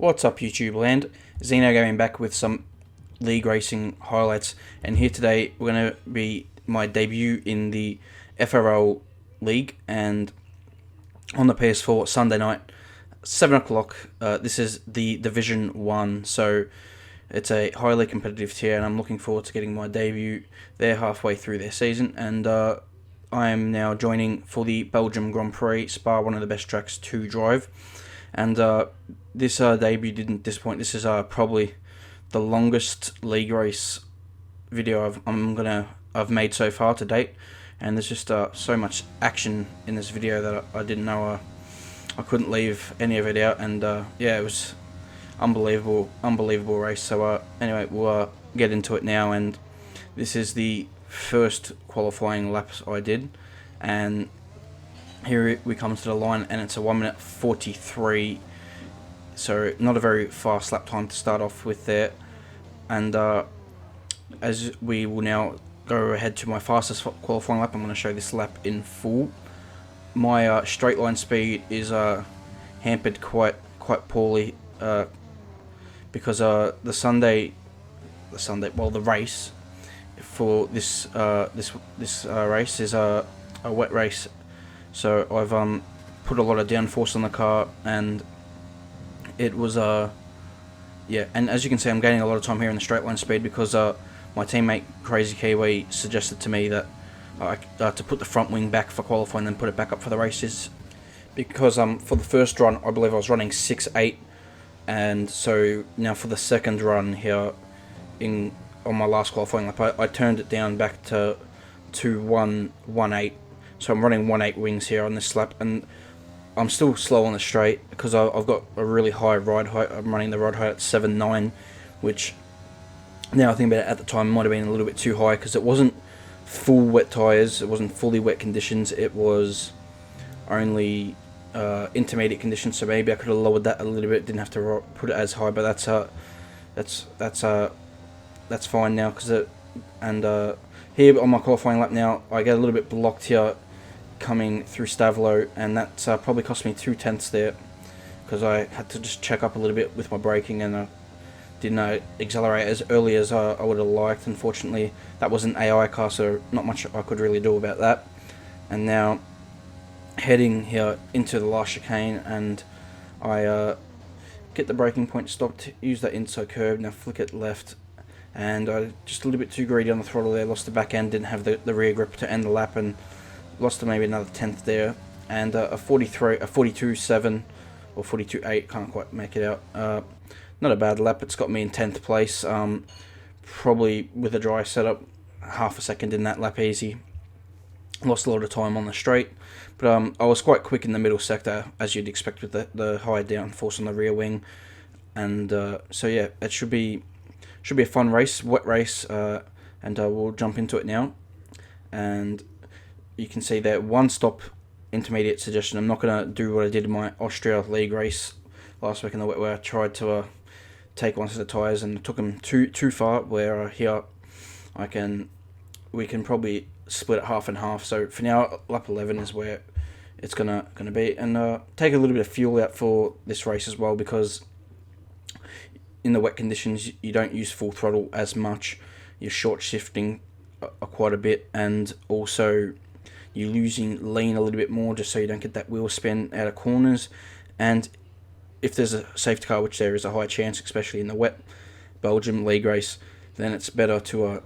What's up, YouTube land? Zeno Gaming back with some league racing highlights, and here today we're going to be my debut in the FRL league and on the PS4 Sunday night, 7 o'clock. This is the Division 1, so it's a highly competitive tier, and I'm looking forward to getting my debut there halfway through their season. And I am now joining for the Belgium Grand Prix, Spa, one of the best tracks to drive. And this debut didn't disappoint. This is probably the longest league race video I've made so far to date, and there's just so much action in this video that I didn't know I couldn't leave any of it out. And yeah, it was unbelievable race. So anyway, we'll get into it now. And this is the first qualifying laps I did, and here we come to the line, and it's a 1 minute 43, so not a very fast lap time to start off with there. And as we will now go ahead to my fastest qualifying lap, I'm going to show this lap in full. My straight line speed is hampered quite poorly because the race for this race is a wet race. So I've put a lot of downforce on the car, and it was yeah. And as you can see, I'm gaining a lot of time here in the straight line speed because my teammate Crazy Kiwi suggested to me that to put the front wing back for qualifying, then put it back up for the races. Because for the first run, I believe I was running 6.8, and so now for the second run here on my last qualifying lap, I turned it down back to 1.18. So I'm running 1.8 wings here on this lap, and I'm still slow on the straight because I've got a really high ride height. I'm running the ride height at 7.9, which now I think about it, at the time might have been a little bit too high because it wasn't full wet tyres, it wasn't fully wet conditions, it was only intermediate conditions. So maybe I could have lowered that a little bit, didn't have to put it as high, but that's fine now because here on my qualifying lap now, I get a little bit blocked here coming through Stavlo, and that's probably cost me 2/10 there because I had to just check up a little bit with my braking, and I didn't accelerate as early as I would have liked. Unfortunately, that was an AI car, so not much I could really do about that. And now heading here into the last chicane, and I get the braking point stopped, use that inside curb, now flick it left, and I just a little bit too greedy on the throttle there, lost the back end, didn't have the rear grip to end the lap, and lost to maybe another 10th there. And a 42.7 or 42.8, can't quite make it out. Not a bad lap. It's got me in 10th place. Probably with a dry setup, half a second in that lap easy. Lost a lot of time on the straight, but I was quite quick in the middle sector, as you'd expect with the high downforce on the rear wing. And so yeah, it should be a fun race, wet race, and we'll jump into it now. And you can see there, one stop intermediate suggestion. I'm not going to do what I did in my Austria league race last week in the wet, where I tried to take one set of tyres and took them too far, where here we can probably split it half and half. So for now, lap 11 is where it's gonna be, and take a little bit of fuel out for this race as well, because in the wet conditions you don't use full throttle as much. You're short shifting quite a bit, and also you're losing lean a little bit more, just so you don't get that wheel spin out of corners. And if there's a safety car, which there is a high chance, especially in the wet Belgium league race, then it's better to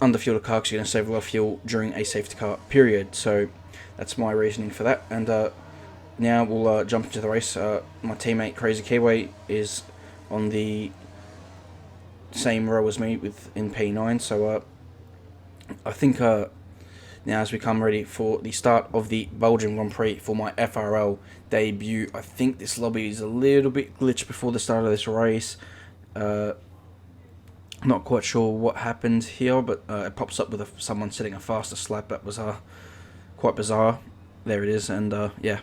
underfuel the car because you're going to save a lot of fuel during a safety car period. So that's my reasoning for that. And now we'll jump into the race. My teammate Crazy Kiwi is on the same row as me in P9, so I think now as we come ready for the start of the Belgium Grand Prix for my FRL debut. I think this lobby is a little bit glitched before the start of this race. Not quite sure what happened here, but it pops up with someone setting a faster lap. That was quite bizarre. There it is, and yeah,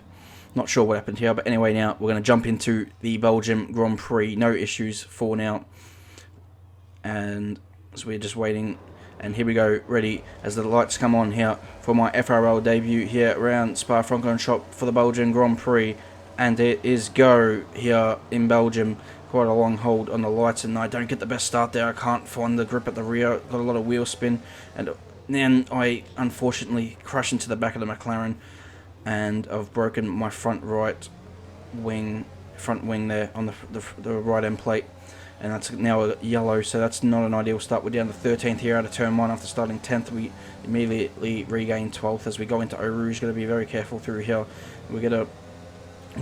not sure what happened here. But anyway, now we're going to jump into the Belgium Grand Prix. No issues for now, and so we're just waiting. And here we go, ready as the lights come on here for my FRL debut here around Spa-Francorchamps for the Belgian Grand Prix. and it is go here in Belgium. Quite a long hold on the lights, and I don't get the best start there. I can't find the grip at the rear, got a lot of wheel spin, and then I unfortunately crash into the back of the McLaren, and I've broken my front wing there on the right end plate, and that's now a yellow, so that's not an ideal start. We're down to 13th here out of turn 1 after starting 10th. We immediately regain 12th as we go into Eau Rouge. Got to be very careful through here. We get a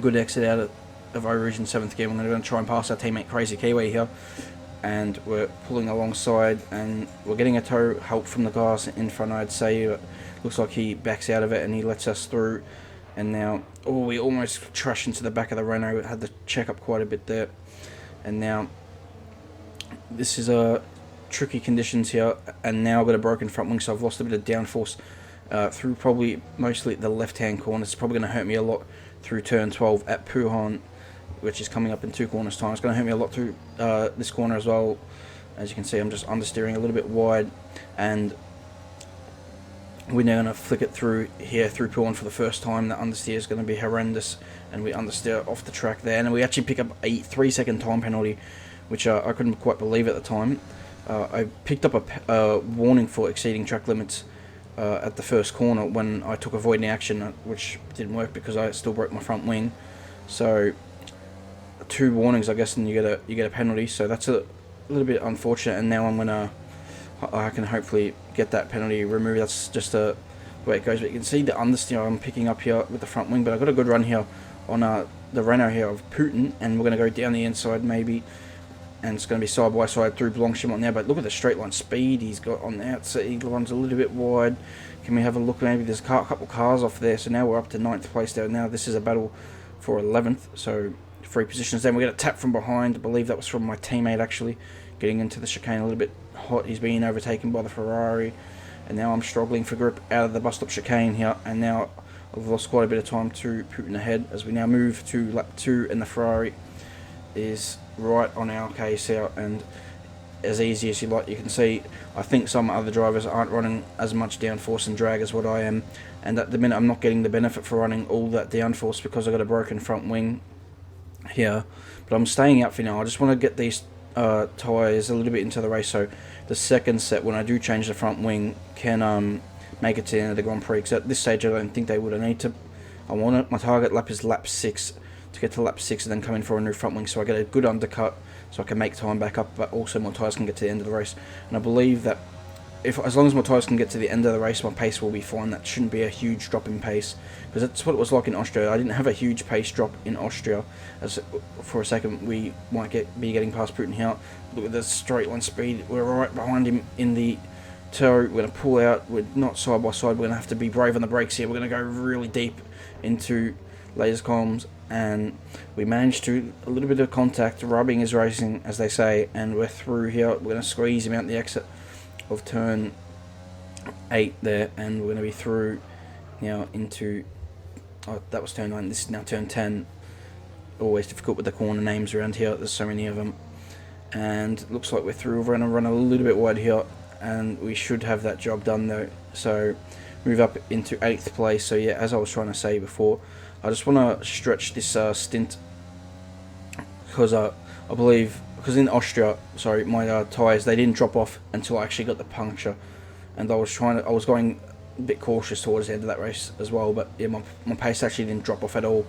good exit out of Eau Rouge in 7th gear. We're going to try and pass our teammate Crazy Kiwi here, and we're pulling alongside, and we're getting a tow help from the guys in front, I'd say. Looks like he backs out of it and he lets us through, and now we almost trashed into the back of the Renault. Had to check up quite a bit there, and now this is tricky conditions here, and now I've got a broken front wing, so I've lost a bit of downforce through probably mostly the left hand corner. It's probably going to hurt me a lot through turn 12 at Pujon, which is coming up in 2 corners time. It's going to hurt me a lot through this corner as well. As you can see, I'm just understeering a little bit wide, and we're now going to flick it through here through Pujon for the first time. The understeer is going to be horrendous, and we understeer off the track there, and we actually pick up a 3-second time penalty, which I couldn't quite believe at the time. I picked up a warning for exceeding track limits at the first corner when I took avoiding action, which didn't work because I still broke my front wing. So 2 warnings, I guess, and you get a penalty. So that's a little bit unfortunate. And now I can hopefully get that penalty removed. That's just the way it goes. But you can see the understeer I'm picking up here with the front wing. But I got a good run here on the Renault here of Putin, and we're going to go down the inside maybe. And it's going to be side by side through Blanchim on there. But look at the straight line speed he's got on the outside. He runs a little bit wide. Can we have a look? Maybe there's a couple cars off there. So now we're up to 9th place there. Now this is a battle for 11th. So 3 positions. Then we get a tap from behind. I believe that was from my teammate actually. Getting into the chicane a little bit hot. He's being overtaken by the Ferrari. And now I'm struggling for grip out of the bus stop chicane here. And now I've lost quite a bit of time to Putin ahead as we now move to lap 2, and the Ferrari is right on our case here, and as easy as you like. You can see I think some other drivers aren't running as much downforce and drag as what I am, and at the minute I'm not getting the benefit for running all that downforce because I've got a broken front wing here, but I'm staying out for now. I just want to get these tyres a little bit into the race, so the second set when I do change the front wing can make it to the end of the Grand Prix, because at this stage I don't think they would. I need to, I want it, my target lap is lap 6 to get to lap 6 and then come in for a new front wing, so I get a good undercut so I can make time back up, but also my tyres can get to the end of the race. And I believe that as long as my tyres can get to the end of the race, my pace will be fine. That shouldn't be a huge drop in pace, because that's what it was like in Austria. I didn't have a huge pace drop in Austria. As for a second we might be getting past Putin here. Look at the straight line speed. We're right behind him in the tow. We're going to pull out. We're not side by side. We're going to have to be brave on the brakes here. We're going to go really deep into laser comms, and we managed to a little bit of contact. Rubbing is racing, as they say, and we're through here. We're going to squeeze him out the exit of turn 8 there, and we're going to be through now into, that was turn 9, this is now turn 10. Always difficult with the corner names around here, there's so many of them, and looks like we're through. We're going to run a little bit wide here, and we should have that job done though, so move up into 8th place. So yeah, as I was trying to say before, I just want to stretch this stint, because I believe, because in Austria, sorry, my tyres, they didn't drop off until I actually got the puncture, and I was going a bit cautious towards the end of that race as well, but yeah, my pace actually didn't drop off at all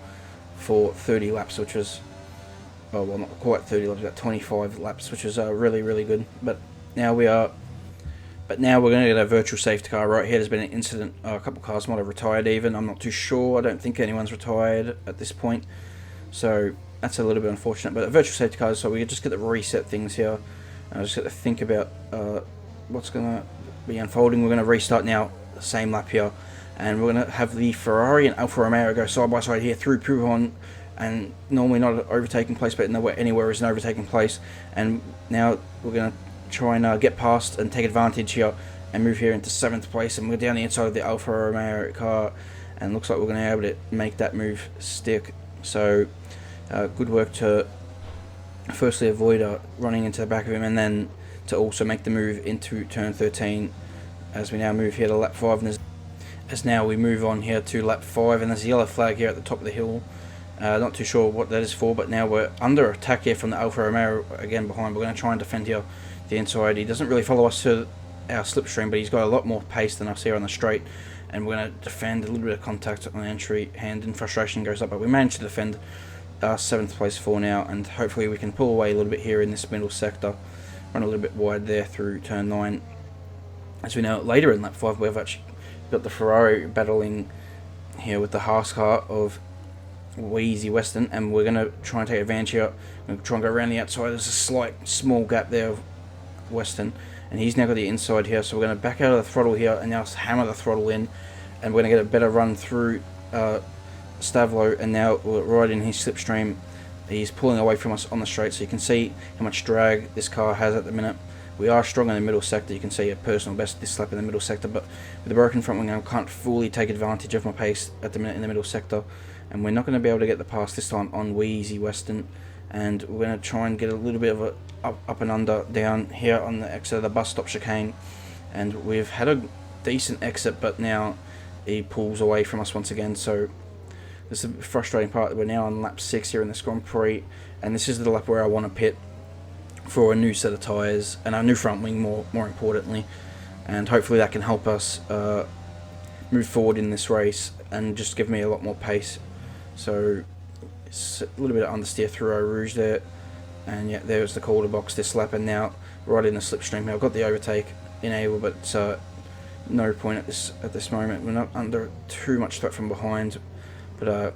for 30 laps, which was, well not quite 30 laps, about 25 laps, which was really, really good. But now we're going to get a virtual safety car right here. There's been an incident, a couple of cars might have retired even, I'm not too sure. I don't think anyone's retired at this point, so that's a little bit unfortunate. But a virtual safety car, so we just get to reset things here, and I just get to think about what's going to be unfolding. We're going to restart now, the same lap here, and we're going to have the Ferrari and Alfa Romeo go side by side here through Pujon, and normally not an overtaking place, but anywhere is an overtaking place. And now we're going to try and get past and take advantage here and move here into 7th place, and we're down the inside of the Alfa Romeo car, and looks like we're going to be able to make that move stick. So good work to firstly avoid running into the back of him, and then to also make the move into turn 13 as we now move here to lap 5. And as now we move on here to lap 5, and there's a yellow flag here at the top of the hill, Not too sure what that is for, but now we're under attack here from the Alfa Romeo again behind. We're going to try and defend here the inside. He doesn't really follow us to our slipstream, but he's got a lot more pace than us here on the straight, and we're going to defend a little bit of contact on the entry, and in frustration goes up, but we managed to defend 7th place for now, and hopefully we can pull away a little bit here in this middle sector, run a little bit wide there through turn 9. As we know, later in lap 5 we've actually got the Ferrari battling here with the Haas car of Wheezy Western, and we're going to try and take advantage here. We're going to try and go around the outside. There's a slight small gap there of Western, and he's now got the inside here, so we're going to back out of the throttle here and now hammer the throttle in, and we're going to get a better run through Stavlo, and now we're right in his slipstream. He's pulling away from us on the straight, so you can see how much drag this car has at the minute. We are strong in the middle sector. You can see a personal best this lap in the middle sector, but with the broken front wing I can't fully take advantage of my pace at the minute in the middle sector, and we're not going to be able to get the pass this time on Wheezy Western, and we're going to try and get a little bit of a up and under down here on the exit of the bus stop chicane, and we've had a decent exit, but now he pulls away from us once again. So this is the frustrating part. We're now on lap 6 here in this Grand Prix, and this is the lap where I want to pit for a new set of tyres and a new front wing, more importantly, and hopefully that can help us move forward in this race and just give me a lot more pace. So it's a little bit of understeer through Eau Rouge there, and yeah, there's the quarter box this lap, and now right in the slipstream here. I've got the overtake enabled, but no point at this moment. We're not under too much threat from behind, but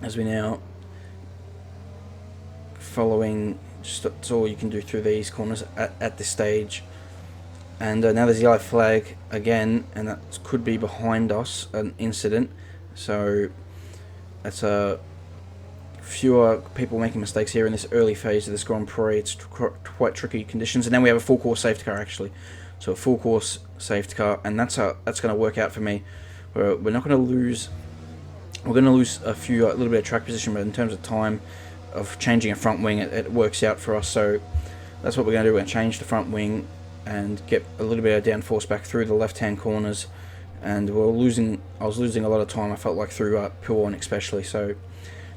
as we now following, just that's all you can do through these corners at this stage. And now there's yellow flag again, and that could be behind us, an incident. So that's fewer people making mistakes here in this early phase of this Grand Prix. It's quite tricky conditions, and then we have a full course safety car actually. So a full course safety car, and that's going to work out for me. We're not going to lose. We're going to lose a little bit of track position, but in terms of time of changing a front wing, it works out for us. So that's what we're going to do. We're going to change the front wing and get a little bit of downforce back through the left-hand corners. And I was losing a lot of time, I felt like, through P1 especially. So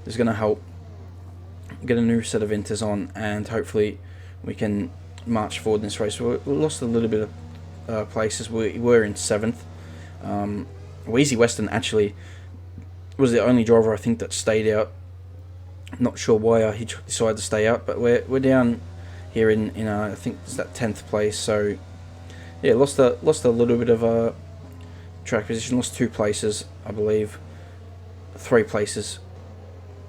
this is going to help get a new set of inters on, and hopefully we can march forward in this race. We lost a little bit of places. We were in 7th. Wheezy Western actually was the only driver I think that stayed out. Not sure why he decided to stay out, but we're down here in I think it's that 10th place. So yeah, lost a little bit of track position. Lost 2 places, I believe, 3 places.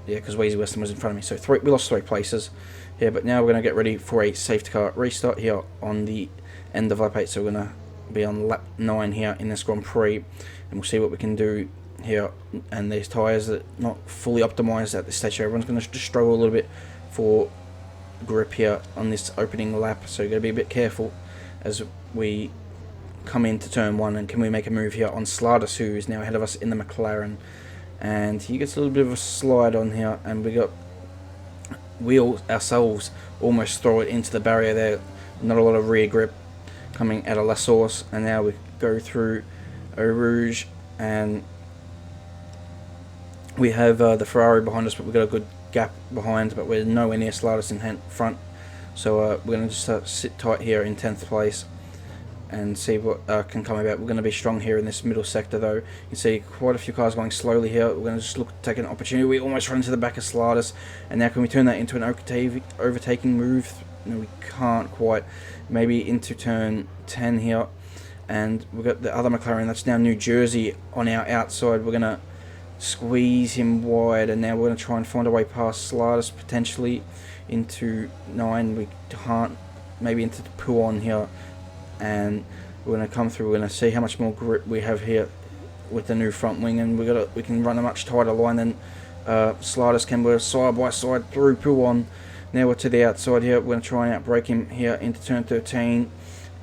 Yeah, because Wheezy Western was in front of me. So we lost 3 places here, but now we're going to get ready for a safety car restart here on the end of lap 8. So we're going to be on lap 9 here in this Grand Prix, and we'll see what we can do here. And these tyres are not fully optimised at this stage. Everyone's going to just struggle a little bit for grip here on this opening lap, so you've got to be a bit careful as we come into turn 1. And can we make a move here on Slardus, who is now ahead of us in the McLaren, and he gets a little bit of a slide on here, and we ourselves almost throw it into the barrier there. Not a lot of rear grip coming out of La Source, and now we go through Eau Rouge, and we have the Ferrari behind us, but we've got a good gap behind, but we're nowhere near Slardus in front. So we're going to just sit tight here in 10th place and see what can come about. We're going to be strong here in this middle sector though. You can see quite a few cars going slowly here. We're going to just take an opportunity. We almost run into the back of Slardus, and now can we turn that into an overtaking move? No, we can't quite. Maybe into turn 10 here, and we've got the other McLaren, that's now New Jersey, on our outside. We're going to squeeze him wide, and now we're going to try and find a way past Slardus, potentially into 9. We can't. Maybe into the Puon here, and we're going to come through. We're going to see how much more grip we have here with the new front wing, and we can run a much tighter line than Slardus can. We're side by side through Puon. Now we're to the outside here. We're going to try and outbrake him here into turn 13,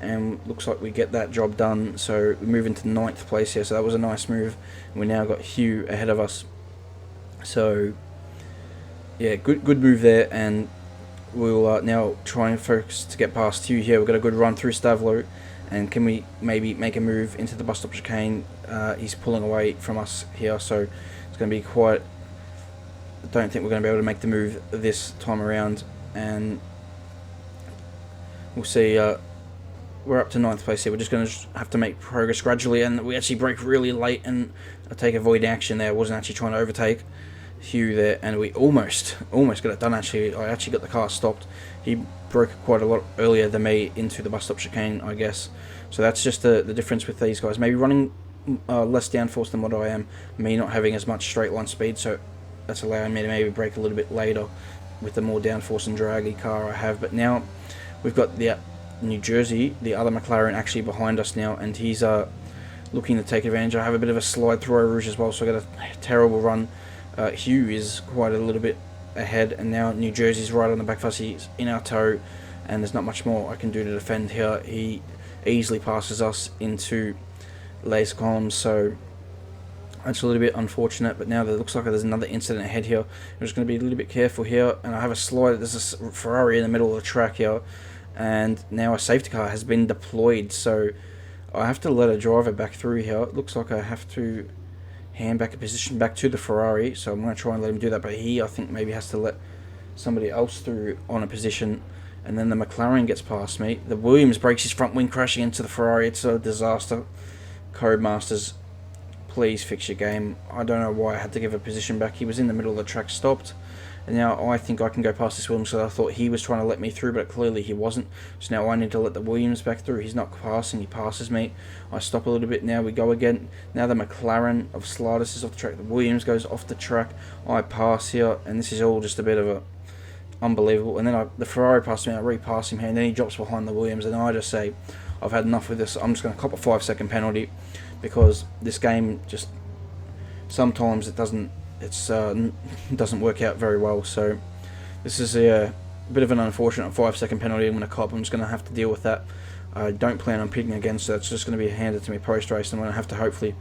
and looks like we get that job done. So we move into 9th place here, so that was a nice move. And we now got Hugh ahead of us. So yeah, good move there, and we'll now try and focus to get past Hugh here. We've got a good run through Stavlo, and can we maybe make a move into the bus stop chicane? He's pulling away from us here, so it's going to be quite don't think we're going to be able to make the move this time around, and we'll see. We're up to 9th place here. We're just going to have to make progress gradually, and we actually brake really late and take avoid action there. I wasn't actually trying to overtake Hugh there, and we almost got it done. Actually, I actually got the car stopped. He broke quite a lot earlier than me into the bus stop chicane, I guess. So that's just the difference with these guys. Maybe running less downforce than what I am, me not having as much straight line speed, so that's allowing me to maybe brake a little bit later with the more downforce and draggy car I have. But now we've got the New Jersey, the other McLaren, actually behind us now, and he's looking to take advantage. I have a bit of a slide through Rouge as well, so I got a terrible run. Hugh is quite a little bit ahead, and now New Jersey's right on the back of us. He's in our tow, and there's not much more I can do to defend here. He easily passes us into Les Combs, so that's a little bit unfortunate. But now there looks like there's another incident ahead here. I'm just going to be a little bit careful here, and I have a slide. There's a Ferrari in the middle of the track here, and now a safety car has been deployed, so I have to let a driver back through here. It looks like I have to hand back a position back to the Ferrari, so I'm going to try and let him do that, but he, I think, maybe has to let somebody else through on a position, and then the McLaren gets past me. The Williams breaks his front wing, crashing into the Ferrari. It's a disaster. Codemasters, please fix your game. I don't know why I had to give a position back. He was in the middle of the track, stopped, and now I think I can go past this Williams, so I thought he was trying to let me through, but clearly he wasn't. So now I need to let the Williams back through. He's not passing, he passes me. I stop a little bit, now we go again. Now the McLaren of Slidus is off the track, the Williams goes off the track. I pass here, and this is all just a bit of a unbelievable. And then the Ferrari passed me, I repass him here, and then he drops behind the Williams, and I just say, I've had enough with this. I'm just going to cop a 5-second penalty, because this game just sometimes it doesn't work out very well. So this is a bit of an unfortunate 5-second penalty. I'm going to cop. I'm just going to have to deal with that. I don't plan on pitting again, so it's just going to be handed to me post race. I'm going to have to, hopefully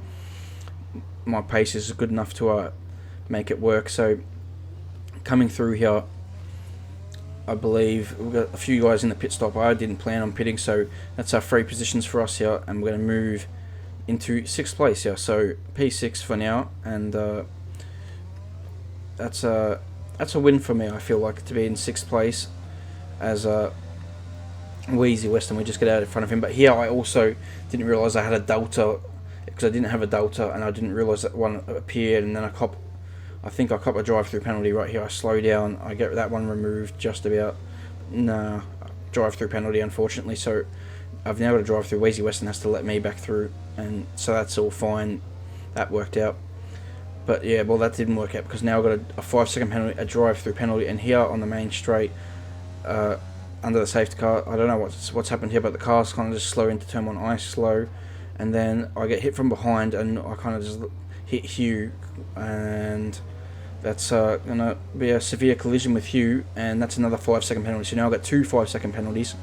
my pace is good enough to make it work. So coming through here, I believe we've got a few guys in the pit stop. I didn't plan on pitting, so that's our 3 positions for us here, and we're going to move into 6th place here. So P6 for now, and that's a win for me. I feel like, to be in 6th place as Wheezy Western. We just get out in front of him. But here I also didn't realise I had a Delta, because I didn't have a Delta, and I didn't realise that one appeared, and then I think I cop a drive-through penalty right here. I slow down, I get that one removed just about. Nah, drive-through penalty, unfortunately. So I've now got to drive through. Wheezy Western has to let me back through, and so that's all fine. That worked out. But yeah, well, that didn't work out, because now I've got a 5-second penalty, a drive-through penalty, and here on the main straight, under the safety car, I don't know what's happened here, but the car's kind of just slow into turn 1. I slow, and then I get hit from behind, and I kind of just hit Hugh, and that's going to be a severe collision with Hugh, and that's another 5-second penalty. So now I've got 2 5-second penalties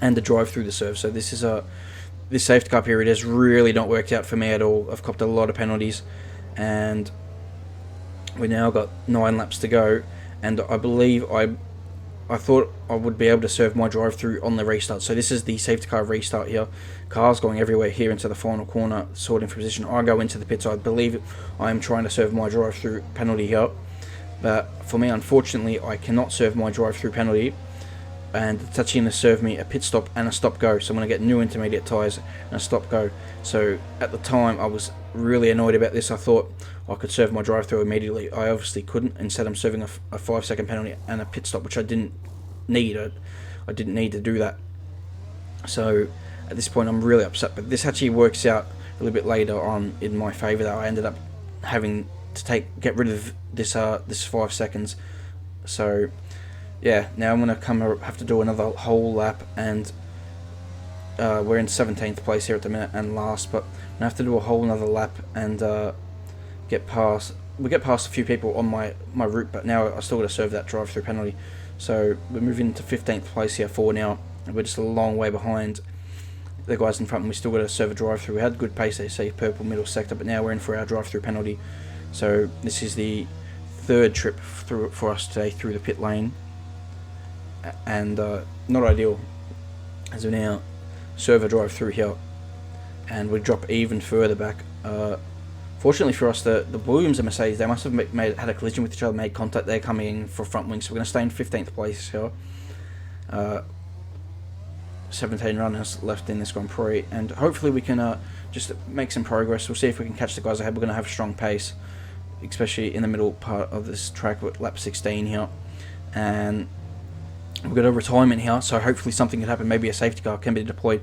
and a drive through the serve. So this is this safety car period has really not worked out for me at all. I've copped a lot of penalties, and we now got 9 laps to go, and I believe I thought I would be able to serve my drive through on the restart. So this is the safety car restart here. Cars going everywhere here into the final corner, sorting for position. I go into the pits. I believe I am trying to serve my drive through penalty here, but for me, unfortunately, I cannot serve my drive through penalty, and it's actually going to serve me a pit stop and a stop go. So I'm going to get new intermediate tyres and a stop go. So at the time, I was really annoyed about this. I thought I could serve my drive through immediately. I obviously couldn't. Instead, I'm serving a 5-second penalty and a pit stop, which I didn't need. I didn't need to do that. So at this point, I'm really upset. But this actually works out a little bit later on in my favour, that I ended up having to get rid of this 5 seconds. So yeah, now I'm going to have to do another whole lap, and we're in 17th place here at the minute and last, but I have to do a whole another lap and get past. We get past a few people on my route, but now I still got to serve that drive-through penalty. So we're moving to 15th place here for now, and we're just a long way behind the guys in front, and we still got to serve a drive-through. We had good pace, they say, purple middle sector, but now we're in for our drive-through penalty. So this is the 3rd trip for us today through the pit lane, and not ideal, as we now serve a drive through here, and we drop even further back Fortunately for us, the Williams and Mercedes, they must have had a collision with each other, made contact. They're coming in for front wing, so we're going to stay in 15th place here. 17 runners left in this Grand Prix, and hopefully we can just make some progress. We'll see if we can catch the guys ahead. We're going to have a strong pace, especially in the middle part of this track with lap 16 here. And we've got a retirement here, so hopefully something could happen. Maybe a safety car can be deployed.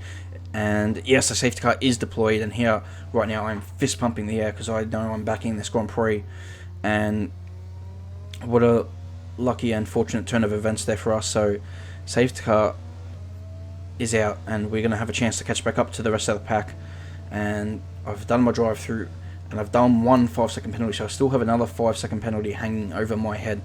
And yes, a safety car is deployed, and here right now I'm fist pumping the air because I know I'm backing this Grand Prix. And what a lucky and fortunate turn of events there for us. So safety car is out, and we're going to have a chance to catch back up to the rest of the pack. And I've done my drive through, and I've done one 5-second penalty, so I still have another 5-second penalty hanging over my head.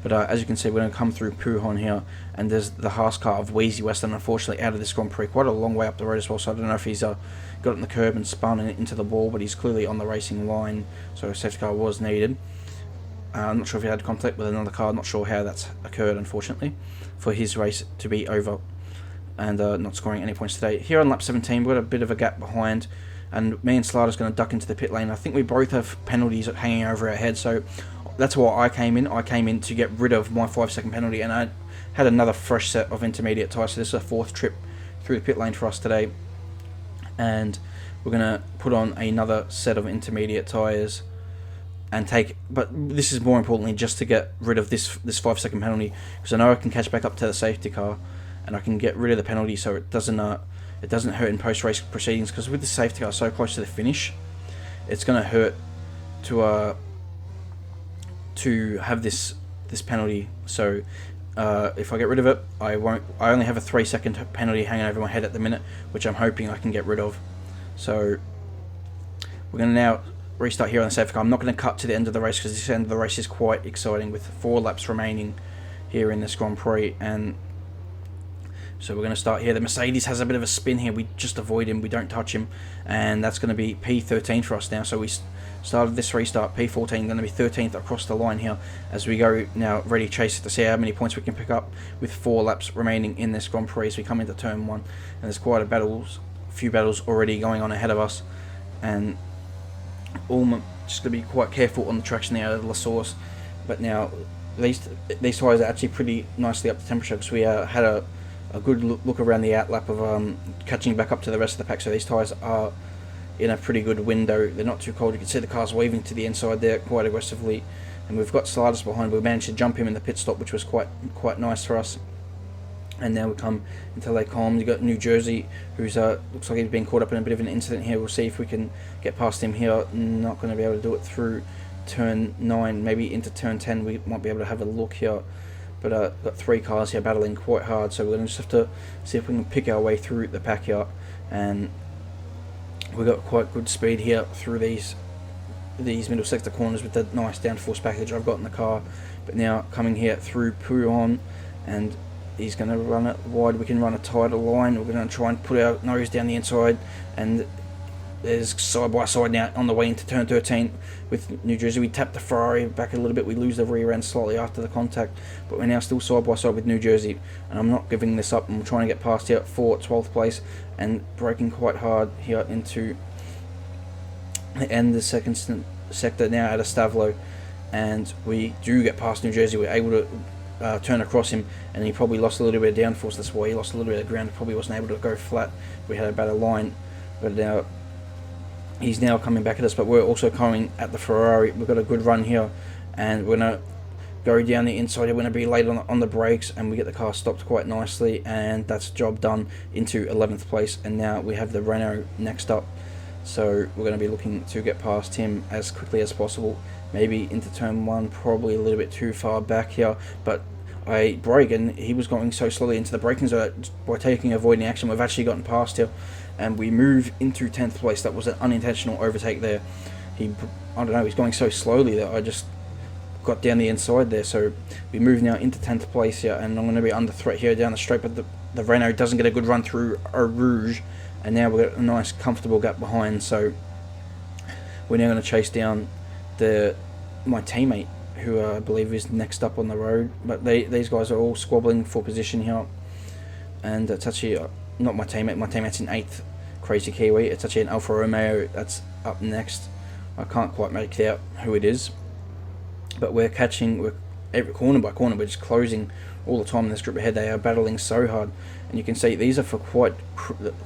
But as you can see, we're going to come through Pujon here, and there's the Haas car of Wheezy Western, unfortunately out of this Grand Prix, quite a long way up the road as well, so I don't know if he's got it in the curb and spun it into the wall, but he's clearly on the racing line, so a safety car was needed. I'm not sure if he had contact with another car, not sure how that's occurred, unfortunately, for his race to be over and not scoring any points today. Here on lap 17, we've got a bit of a gap behind, and me and Slater's going to duck into the pit lane. I think we both have penalties hanging over our head, so that's why I came in. I came in to get rid of my 5-second penalty, and I had another fresh set of intermediate tyres, so this is a 4th trip through the pit lane for us today. And we're going to put on another set of intermediate tyres and but this is more importantly just to get rid of this 5-second penalty, because I know I can catch back up to the safety car, and I can get rid of the penalty so it doesn't hurt in post-race proceedings, because with the safety car so close to the finish, it's going to hurt to have this penalty. So if I get rid of it, I only have a 3-second penalty hanging over my head at the minute, which I'm hoping I can get rid of. So we're going to now restart here on the safety car. I'm not going to cut to the end of the race, because this end of the race is quite exciting with 4 laps remaining here in this Grand Prix. And so we're going to start here. The Mercedes has a bit of a spin here. We just avoid him. We don't touch him. And that's going to be P13 for us now. So we started this restart. P14 going to be 13th across the line here as we go now ready to chase to see how many points we can pick up with 4 laps remaining in this Grand Prix as we come into turn 1. And there's quite a few battles already going on ahead of us. And just going to be quite careful on the traction there at La Source. But now these tyres are actually pretty nicely up to temperature, because we had a good look around the outlap of catching back up to the rest of the pack. So these tyres are in a pretty good window. They're not too cold. You can see the cars weaving to the inside there quite aggressively, and we've got Sliders behind. We managed to jump him in the pit stop, which was quite nice for us. And now we come into Lake Holm. You've got New Jersey, who's looks like he's been caught up in a bit of an incident here. We'll see if we can get past him here. Not going to be able to do it through turn 9, maybe into turn 10. We might be able to have a look here. But got 3 cars here battling quite hard, so we're going to just have to see if we can pick our way through the pack here. And we've got quite good speed here through these middle sector corners with the nice downforce package I've got in the car. But now coming here through Puyon, and he's going to run it wide. We can run a tighter line. We're going to try and put our nose down the inside, and there's side by side now on the way into turn 13 with New Jersey. We tap the Ferrari back a little bit. We lose the rear end slightly after the contact, but we're now still side by side with New Jersey, and I'm not giving this up. I'm trying to get past here for 12th place and braking quite hard here into the end of the second sector now at Estavlo, and we do get past New Jersey. We're able to turn across him, and he probably lost a little bit of downforce. That's why he lost a little bit of ground. Probably wasn't able to go flat. We had a better line, but now he's now coming back at us, but we're also coming at the Ferrari. We've got a good run here, and we're going to go down the inside. We're going to be late on the brakes, and we get the car stopped quite nicely, and that's job done into 11th place. And now we have the Renault next up, so we're going to be looking to get past him as quickly as possible. Maybe into turn 1, probably a little bit too far back here, but I brake, and he was going so slowly into the braking zone. By avoiding action, we've actually gotten past here, and we move into 10th place. That was an unintentional overtake there. I don't know, he's going so slowly that I just got down the inside there. So we move now into 10th place here, and I'm going to be under threat here down the straight, but the Renault doesn't get a good run through Eau Rouge, and now we've got a nice comfortable gap behind. So we're now going to chase down my teammate, who I believe is next up on the road. But these guys are all squabbling for position here, and it's actually not my teammate. My teammate's in 8th, Crazy Kiwi. It's actually an Alfa Romeo that's up next I can't quite make out who it is, but we're every corner by corner. We're just closing all the time in this group ahead. They are battling so hard, and you can see these are for quite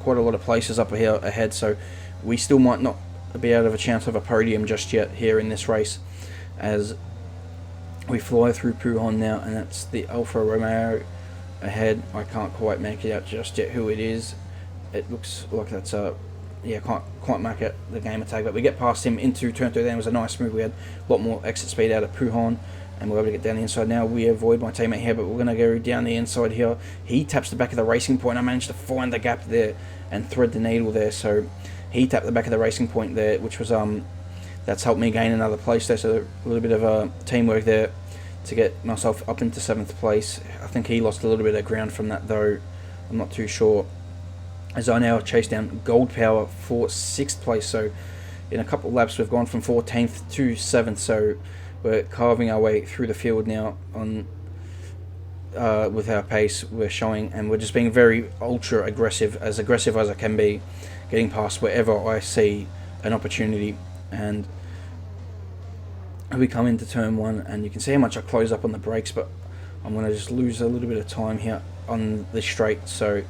a lot of places up here ahead. So we still might not be out of a chance of a podium just yet here in this race, as we fly through Pujon now, and that's the Alfa Romeo ahead. I can't quite make it out just yet who it is. It looks like that's can't quite make it the gamer tag, but we get past him into turn 2. Then it was a nice move. We had a lot more exit speed out of Pujon, and we're able to get down the inside. Now we avoid my teammate here, but we're going to go down the inside here. He taps the back of the racing point. I managed to find the gap there and thread the needle there. So he tapped the back of the racing point there, which was that's helped me gain another place there. So a little bit of teamwork there to get myself up into 7th place. I think he lost a little bit of ground from that though. I'm not too sure. As I now chase down Gold Power for 6th place. So in a couple of laps we've gone from 14th to 7th. So we're carving our way through the field now on with our pace we're showing, and we're just being very ultra aggressive as I can be, getting past wherever I see an opportunity. And we come into turn 1, and you can see how much I close up on the brakes, but I'm going to just lose a little bit of time here on the straight. So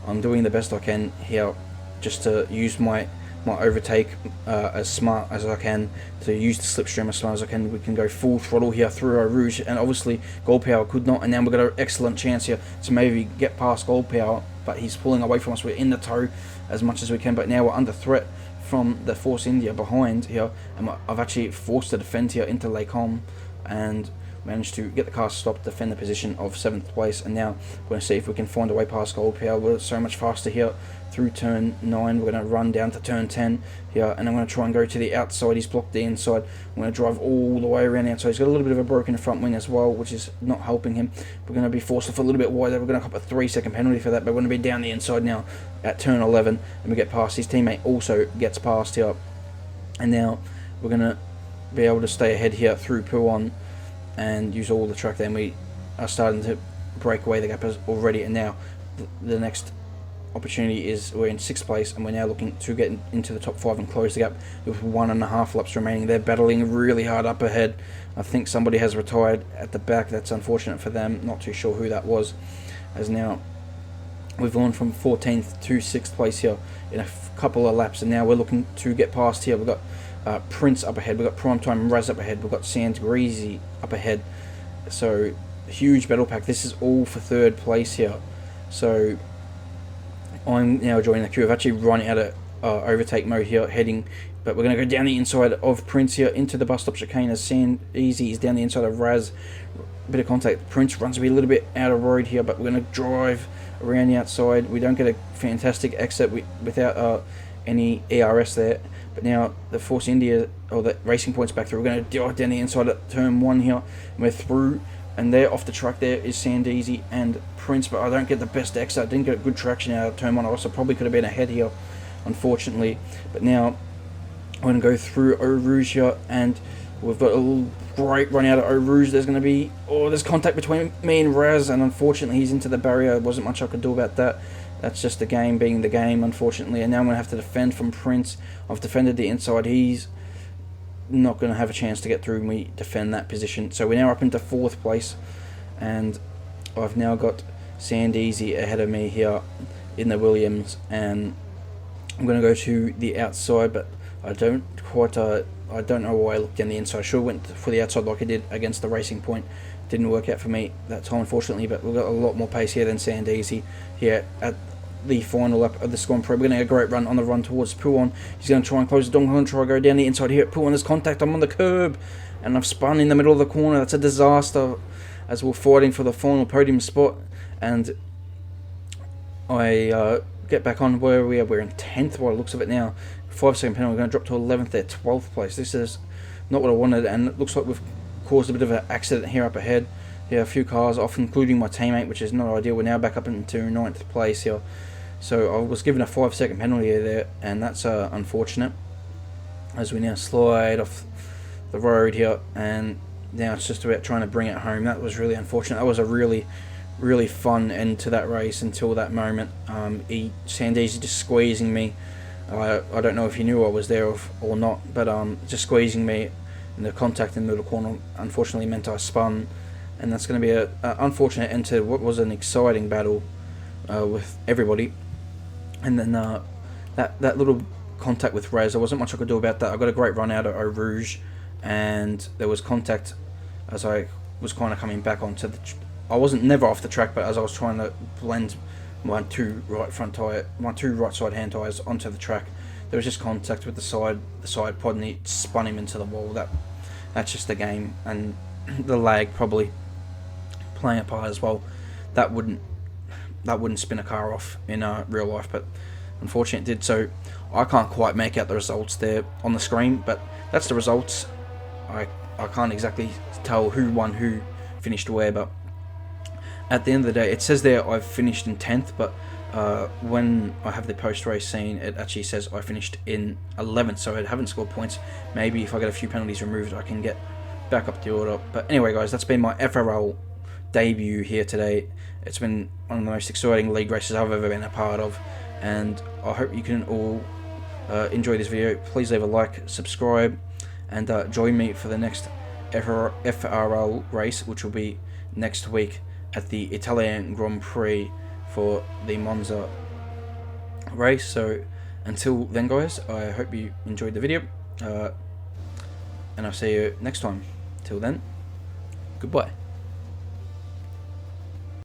I'm doing the best I can here just to use my overtake as smart as I can, to use the slipstream as smart as I can. We can go full throttle here through Eau Rouge, and obviously Gold Power could not, and now we've got an excellent chance here to maybe get past Gold Power, but he's pulling away from us. We're in the tow as much as we can, but now we're under threat from the Force India behind here, and I've actually forced to defend here into Les Combes, and managed to get the car stopped, defend the position of 7th place, and now we're going to see if we can find a way past Gold Power. We're so much faster here through turn 9. We're going to run down to turn 10 here, and I'm going to try and go to the outside. He's blocked the inside. I'm going to drive all the way around the outside. He's got a little bit of a broken front wing as well, which is not helping him. We're going to be forced off a little bit wider. We're going to cop a 3-second penalty for that, but we're going to be down the inside now at turn 11, and we get past. His teammate also gets past here, and now we're going to be able to stay ahead here through Pujon and use all the track there, and we are starting to break away the gap already. And now the next opportunity is we're in 6th place, and we're now looking to get into the top 5 and close the gap with 1.5 laps remaining. They're battling really hard up ahead. I think somebody has retired at the back. That's unfortunate for them. Not too sure who that was, as now we've gone from 14th to 6th place here in a couple of laps, and now we're looking to get past here. We've got Prince up ahead, we've got Primetime Raz up ahead, we've got Sans Greasy up ahead. So huge battle pack. This is all for 3rd place here. So I'm now joining the queue. I've actually run out of overtake mode here, but we're going to go down the inside of Prince here into the bus stop chicane, as Sans Easy is down the inside of Raz. A bit of contact. Prince runs a little bit out of road here, but we're going to drive around the outside. We don't get a fantastic exit without any ERS there. But now the Force India, or the Racing Point's back through. We're going to dive down the inside at turn 1 here, and we're through, and there off the track there is Sandeezy and Prince, but I don't get the best exit. I didn't get good traction out of turn 1. I also probably could have been ahead here, unfortunately. But now I'm going to go through Eau Rouge here, and we've got a great run out of Eau Rouge. There's going to be, there's contact between me and Raz, and unfortunately he's into the barrier. There wasn't much I could do about that. That's just the game being the game, unfortunately. And now I'm going to have to defend from Prince. I've defended the inside. He's not going to have a chance to get through me, defend that position. So we're now up into 4th place, and I've now got Sandeezy ahead of me here in the Williams, and I'm going to go to the outside, but I don't know why I looked down the inside. I should have went for the outside like I did against the Racing Point. Didn't work out for me that time, unfortunately, but we've got a lot more pace here than Sandeezy here at the final lap of the Grand Prix. We're going to get a great run on the run towards Pujon. He's going to try and close the door. I'm going to try and go down the inside here at Pujon. There's contact. I'm on the curb, and I've spun in the middle of the corner. That's a disaster, as we're fighting for the final podium spot. And I get back on where we are. We're in 10th by the looks of it now. 5-second penalty. We're going to drop to 11th there, 12th place. This is not what I wanted, and it looks like we've caused a bit of an accident here up ahead. Yeah, a few cars off, including my teammate, which is not ideal. We're now back up into 9th place here. So I was given a 5-second penalty there, and that's unfortunate, as we now slide off the road here, and now it's just about trying to bring it home. That was really unfortunate. That was a really, really fun end to that race until that moment. Sandeezy just squeezing me I don't know if he knew I was there or not, but just squeezing me in the contact in the little corner unfortunately meant I spun, and that's going to be a unfortunate end to what was an exciting battle with everybody. And then that little contact with Rez, there wasn't much I could do about that. I got a great run out of Eau Rouge, and there was contact as I was kind of coming back onto the. I wasn't never off the track, but as I was trying to blend my two right side hand tires onto the track, there was just contact with the side pod, and it spun him into the wall. That's just the game, and the lag probably playing a part as well. That wouldn't spin a car off in real life, but unfortunately it did. So I can't quite make out the results there on the screen, but that's the results. I can't exactly tell who won, who finished where, but at the end of the day, it says there I've finished in 10th, but when I have the post-race scene, it actually says I finished in 11th, so I haven't scored points. Maybe if I get a few penalties removed, I can get back up the order. But anyway, guys, that's been my FRL debut here today. It's been one of the most exciting league races I've ever been a part of, and I hope you can all enjoy this video. Please leave a like, subscribe, and join me for the next FRL race, which will be next week at the Italian Grand Prix for the Monza race. So until then, guys, I hope you enjoyed the video, and I'll see you next time. Till then, goodbye.